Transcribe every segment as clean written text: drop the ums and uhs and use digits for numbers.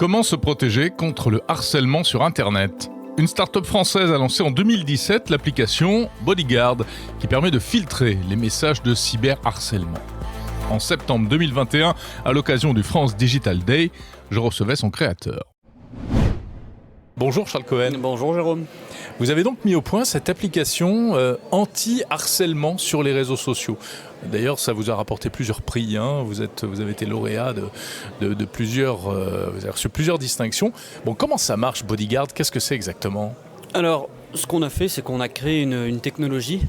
Comment se protéger contre le harcèlement sur Internet ? Une start-up française a lancé en 2017 l'application Bodyguard qui permet de filtrer les messages de cyberharcèlement. En septembre 2021, à l'occasion du France Digital Day, je recevais son créateur. Bonjour Charles Cohen. Bonjour Jérôme. Vous avez donc mis au point cette application anti-harcèlement sur les réseaux sociaux. D'ailleurs, ça vous a rapporté plusieurs prix. Vous avez été lauréat de plusieurs, vous avez reçu plusieurs distinctions. Bon, comment ça marche Bodyguard ? Qu'est-ce que c'est exactement ? Alors, ce qu'on a fait, c'est qu'on a créé une technologie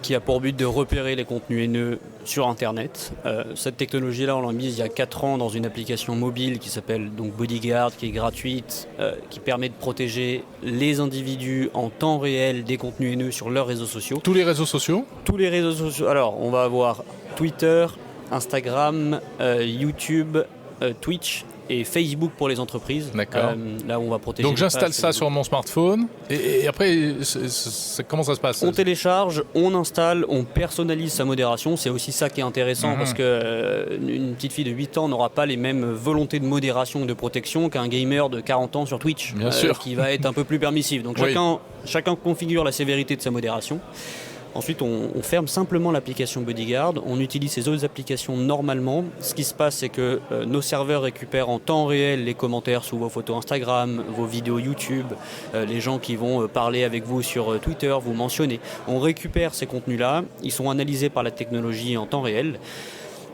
qui a pour but de repérer les contenus haineux sur Internet. Cette technologie-là, on l'a mise il y a 4 ans dans une application mobile qui s'appelle donc Bodyguard, qui est gratuite, qui permet de protéger les individus en temps réel des contenus haineux sur leurs réseaux sociaux. Tous les réseaux sociaux ? Tous les réseaux sociaux. Alors, on va avoir Twitter, Instagram, YouTube, Twitch et Facebook pour les entreprises. D'accord. Là où on va protéger. Donc j'installe ça sur mon smartphone et après, comment ça se passe ? On télécharge, on installe, on personnalise sa modération. C'est aussi ça qui est intéressant parce qu'une petite fille de 8 ans n'aura pas les mêmes volontés de modération ou de protection qu'un gamer de 40 ans sur Twitch. Bien sûr. Qui va être un peu plus permissif. Donc chacun configure la sévérité de sa modération. Ensuite, on ferme simplement l'application Bodyguard, on utilise ces autres applications normalement. Ce qui se passe, c'est que nos serveurs récupèrent en temps réel les commentaires sous vos photos Instagram, vos vidéos YouTube, les gens qui vont parler avec vous sur Twitter, vous mentionner. On récupère ces contenus-là, ils sont analysés par la technologie en temps réel.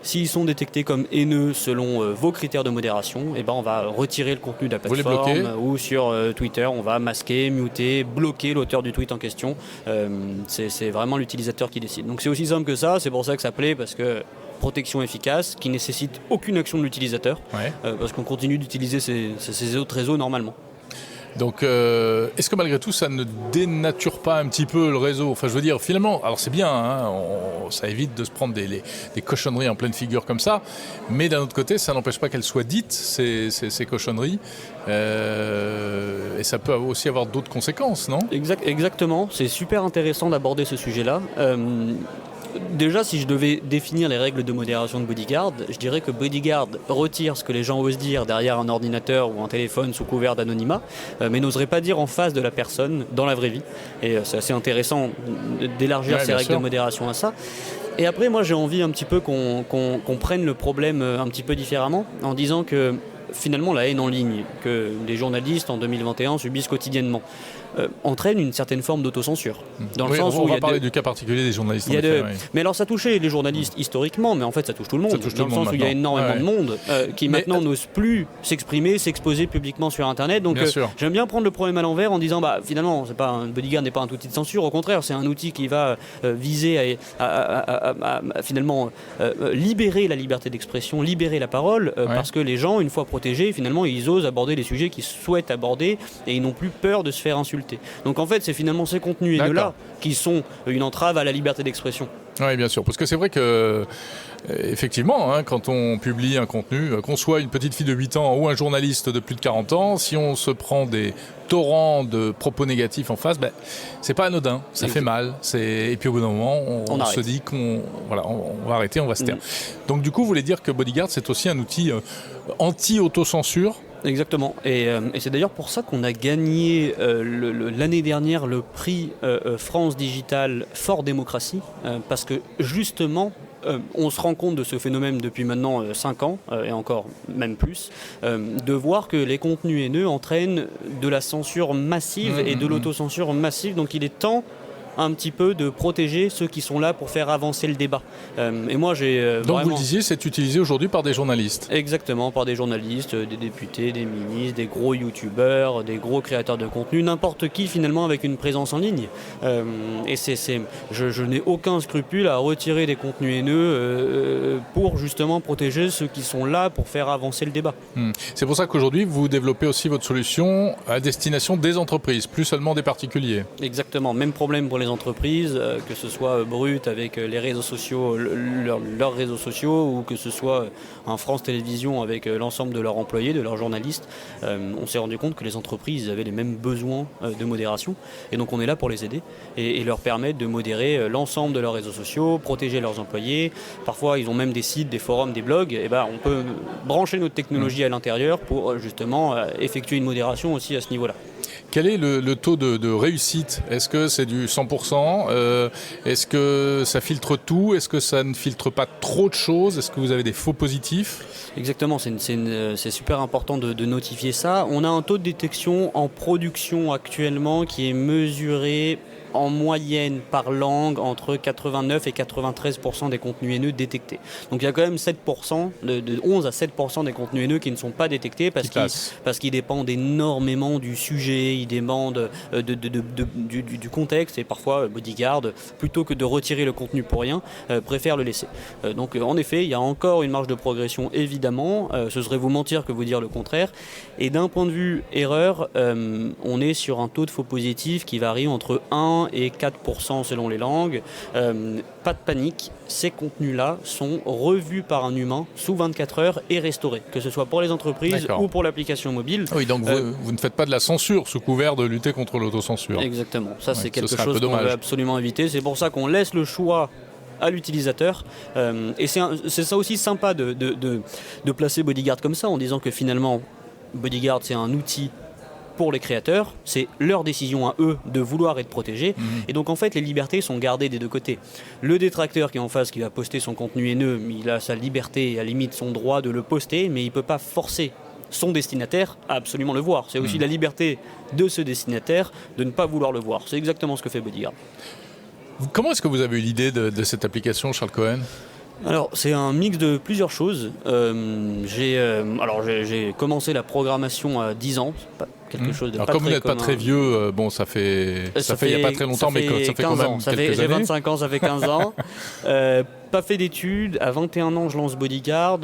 S'ils sont détectés comme haineux selon vos critères de modération, on va retirer le contenu de la plateforme ou sur Twitter, on va masquer, muter, bloquer l'auteur du tweet en question. C'est vraiment l'utilisateur qui décide. Donc c'est aussi simple que ça, c'est pour ça que ça plaît, parce que protection efficace qui nécessite aucune action de l'utilisateur, parce qu'on continue d'utiliser ces autres réseaux normalement. Donc, est-ce que malgré tout, ça ne dénature pas un petit peu le réseau ? Enfin, je veux dire, finalement, alors c'est bien, ça évite de se prendre des cochonneries en pleine figure comme ça, mais d'un autre côté, ça n'empêche pas qu'elles soient dites, ces cochonneries, et ça peut aussi avoir d'autres conséquences, non ? Exactement, c'est super intéressant d'aborder ce sujet-là. Déjà, si je devais définir les règles de modération de Bodyguard, je dirais que Bodyguard retire ce que les gens osent dire derrière un ordinateur ou un téléphone sous couvert d'anonymat, mais n'oserait pas dire en face de la personne dans la vraie vie. Et c'est assez intéressant d'élargir ces règles de modération à ça. Et après, moi, j'ai envie un petit peu qu'on prenne le problème un petit peu différemment, en disant que finalement, la haine en ligne que les journalistes en 2021 subissent quotidiennement entraîne une certaine forme d'autocensure. Dans le sens où on va parler du cas particulier des journalistes. Mais alors ça touchait les journalistes historiquement, mais en fait ça touche tout le monde. Dans le sens où il y a énormément de monde qui maintenant n'ose plus s'exprimer, s'exposer publiquement sur Internet. Donc j'aime bien prendre le problème à l'envers en disant finalement Bodyguard n'est pas un outil de censure, au contraire c'est un outil qui va viser à finalement libérer la liberté d'expression, libérer la parole, parce que les gens, une fois protégés, finalement ils osent aborder les sujets qu'ils souhaitent aborder et ils n'ont plus peur de se faire insulter. Donc en fait, c'est finalement ces contenus haineux-là qui sont une entrave à la liberté d'expression. Oui, bien sûr, parce que c'est vrai que effectivement, quand on publie un contenu, qu'on soit une petite fille de 8 ans ou un journaliste de plus de 40 ans, si on se prend des torrents de propos négatifs en face, c'est pas anodin, ça fait mal. Et puis au bout d'un moment, on se dit qu'on va arrêter, on va se taire. Donc du coup, vous voulez dire que Bodyguard, c'est aussi un outil anti-autocensure ? Exactement, et c'est d'ailleurs pour ça qu'on a gagné l'année dernière le prix France Digital Fort Démocratie, parce que justement on se rend compte de ce phénomène depuis maintenant 5 ans, et encore même plus, de voir que les contenus haineux entraînent de la censure massive et de l'autocensure massive, donc il est temps un petit peu de protéger ceux qui sont là pour faire avancer le débat. Et moi, j'ai donc vous le disiez, c'est utilisé aujourd'hui par des journalistes. Exactement, par des journalistes, des députés, des ministres, des gros youtubeurs, des gros créateurs de contenu, n'importe qui finalement avec une présence en ligne. Et je n'ai aucun scrupule à retirer des contenus haineux pour justement protéger ceux qui sont là pour faire avancer le débat. C'est pour ça qu'aujourd'hui, vous développez aussi votre solution à destination des entreprises, plus seulement des particuliers. Exactement, même problème pour les les entreprises, que ce soit Brut avec les réseaux sociaux, leurs réseaux sociaux, ou que ce soit un France Télévisions avec l'ensemble de leurs employés, de leurs journalistes. On s'est rendu compte que les entreprises avaient les mêmes besoins de modération, et donc on est là pour les aider et leur permettre de modérer l'ensemble de leurs réseaux sociaux, protéger leurs employés. Parfois ils ont même des sites, des forums, des blogs, et on peut brancher notre technologie à l'intérieur pour justement effectuer une modération aussi à ce niveau-là. Quel est le taux de réussite ? Est-ce que c'est du 100% ? Est-ce que ça filtre tout ? Est-ce que ça ne filtre pas trop de choses ? Est-ce que vous avez des faux positifs ? Exactement, c'est super important de notifier ça. On a un taux de détection en production actuellement qui est mesuré en moyenne par langue entre 89 et 93% des contenus haineux détectés. Donc il y a quand même 7%, de 11 à 7% des contenus haineux qui ne sont pas détectés parce qu'ils dépendent énormément du sujet, ils dépendent du contexte, et parfois Bodyguard, plutôt que de retirer le contenu pour rien, préfère le laisser. Donc en effet, il y a encore une marge de progression évidemment, ce serait vous mentir que vous dire le contraire. Et d'un point de vue erreur, on est sur un taux de faux positifs qui varie entre 1 et 4% selon les langues. Pas de panique, ces contenus-là sont revus par un humain sous 24 heures et restaurés, que ce soit pour les entreprises ou pour l'application mobile. Oui, donc vous ne faites pas de la censure sous couvert de lutter contre l'autocensure. Exactement, ça c'est quelque chose qu'on veut absolument éviter. C'est pour ça qu'on laisse le choix à l'utilisateur. Et c'est ça aussi sympa de placer Bodyguard comme ça, en disant que finalement Bodyguard c'est un outil pour les créateurs, c'est leur décision à eux de vouloir être protégés. Et donc en fait les libertés sont gardées des deux côtés. Le détracteur qui est en face, qui va poster son contenu haineux, il a sa liberté et à la limite son droit de le poster, mais il ne peut pas forcer son destinataire à absolument le voir. C'est aussi la liberté de ce destinataire de ne pas vouloir le voir. C'est exactement ce que fait Bodyguard. Comment est-ce que vous avez eu l'idée de cette application, Charles Cohen ? Alors, c'est un mix de plusieurs choses. J'ai commencé la programmation à 10 ans. Quelque chose de alors pas comme très vous n'êtes commun. pas très vieux, ça fait il n'y a pas très longtemps, mais ça fait quand même quelques années. J'ai 25 ans, ça fait 15 ans. Pas fait d'études. À 21 ans, je lance Bodyguard.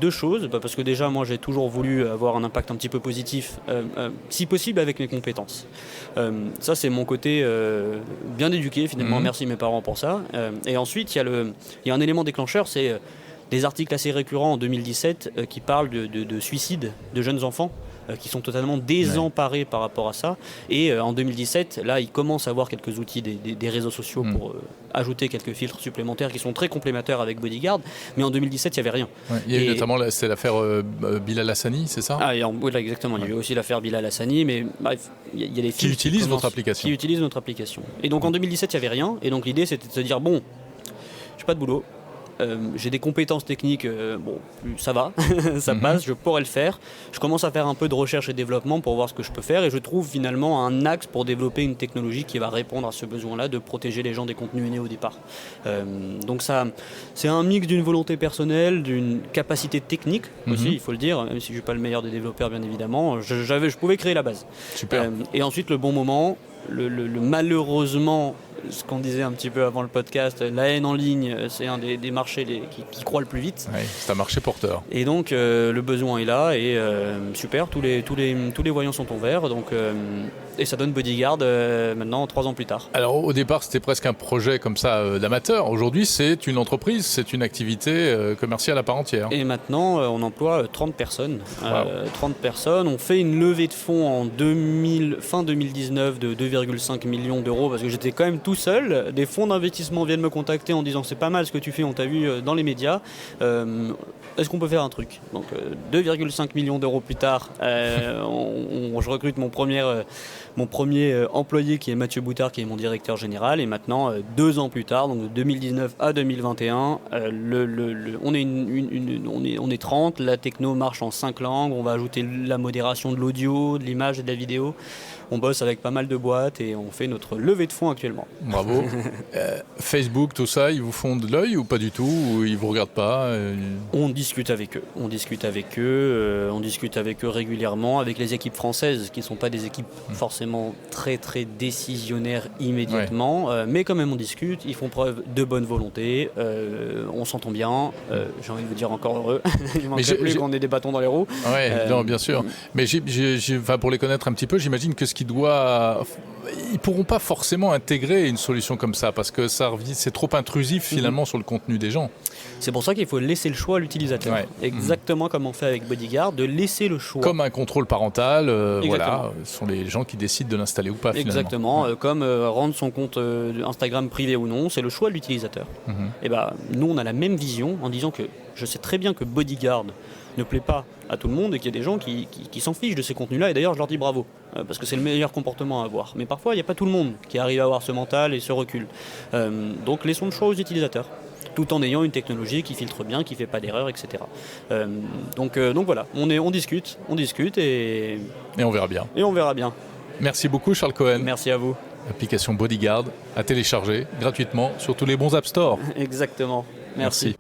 Deux choses. Parce que déjà, moi, j'ai toujours voulu avoir un impact un petit peu positif, si possible avec mes compétences. Ça, c'est mon côté bien éduqué, finalement. Merci mes parents pour ça. Et ensuite, il y a un élément déclencheur, c'est des articles assez récurrents en 2017 qui parlent de suicide de jeunes enfants qui sont totalement désemparés par rapport à ça. Et en 2017, là, ils commencent à avoir quelques outils des réseaux sociaux pour ajouter quelques filtres supplémentaires qui sont très complémentaires avec Bodyguard. Mais en 2017, il n'y avait rien. Ouais, il y a eu notamment c'est l'affaire Bilal Hassani, c'est ça ? Oui, là, exactement. Il y a eu aussi l'affaire Bilal Hassani, mais bref, il y a des filtres qui utilisent votre application. Qui utilisent notre application. Et donc en 2017, il n'y avait rien. Et donc l'idée, c'était de se dire, bon, je n'ai pas de boulot. J'ai des compétences techniques, ça va, ça passe, je pourrais le faire. Je commence à faire un peu de recherche et développement pour voir ce que je peux faire, et je trouve finalement un axe pour développer une technologie qui va répondre à ce besoin-là de protéger les gens des contenus haineux au départ. Donc ça, c'est un mix d'une volonté personnelle, d'une capacité technique aussi, il faut le dire, même si je ne suis pas le meilleur des développeurs bien évidemment, je pouvais créer la base. Super. Et ensuite le bon moment, malheureusement, ce qu'on disait un petit peu avant le podcast, la haine en ligne, c'est un des marchés qui croît le plus vite. Oui, c'est un marché porteur. Et donc le besoin est là, et super, tous les voyants sont en vert, donc, et ça donne Bodyguard maintenant 3 ans plus tard. Alors au départ c'était presque un projet comme ça d'amateur, aujourd'hui c'est une entreprise, c'est une activité commerciale à part entière. Et maintenant on emploie 30 personnes. Wow. 30 personnes, on fait une levée de fonds en fin 2019 de 2,5 millions d'euros, parce que j'étais quand même tout seul. Des fonds d'investissement viennent me contacter en disant c'est pas mal ce que tu fais, on t'a vu dans les médias, est-ce qu'on peut faire un truc? Donc 2,5 millions d'euros plus tard, je recrute mon premier employé qui est Mathieu Boutard, qui est mon directeur général, et maintenant 2 ans plus tard, donc de 2019 à 2021, on est 30, la techno marche en 5 langues, on va ajouter la modération de l'audio, de l'image et de la vidéo. On bosse avec pas mal de boîtes et on fait notre levée de fonds actuellement. Bravo. Facebook, tout ça, ils vous font de l'œil ou pas du tout, ou ils vous regardent pas On discute discute avec eux. On discute avec eux régulièrement, avec les équipes françaises, qui ne sont pas des équipes forcément très très décisionnaires immédiatement, mais quand même on discute, ils font preuve de bonne volonté, on s'entend bien, j'ai envie de vous dire encore heureux, il manquerait plus qu'on ait des bâtons dans les roues. Non, bien sûr, mais pour les connaître un petit peu, j'imagine que ils ne pourront pas forcément intégrer une solution comme ça, parce que c'est trop intrusif finalement sur le contenu des gens. C'est pour ça qu'il faut laisser le choix à l'utilisateur. Exactement comme on fait avec Bodyguard, de laisser le choix. Comme un contrôle parental, voilà, ce sont les gens qui décident de l'installer ou pas finalement. Exactement, comme rendre son compte Instagram privé ou non, c'est le choix de l'utilisateur. Et nous on a la même vision en disant que je sais très bien que Bodyguard ne plaît pas à tout le monde et qu'il y a des gens qui s'en fichent de ces contenus-là, et d'ailleurs je leur dis bravo, parce que c'est le meilleur comportement à avoir. Mais parfois il n'y a pas tout le monde qui arrive à avoir ce mental et ce recul. Donc laissons le choix aux utilisateurs, tout en ayant une technologie qui filtre bien, qui ne fait pas d'erreur, etc. Donc voilà, on discute et on verra bien. Et on verra bien. Merci beaucoup Charles Cohen. Merci à vous. Application Bodyguard à télécharger gratuitement sur tous les bons App Store. Exactement. Merci.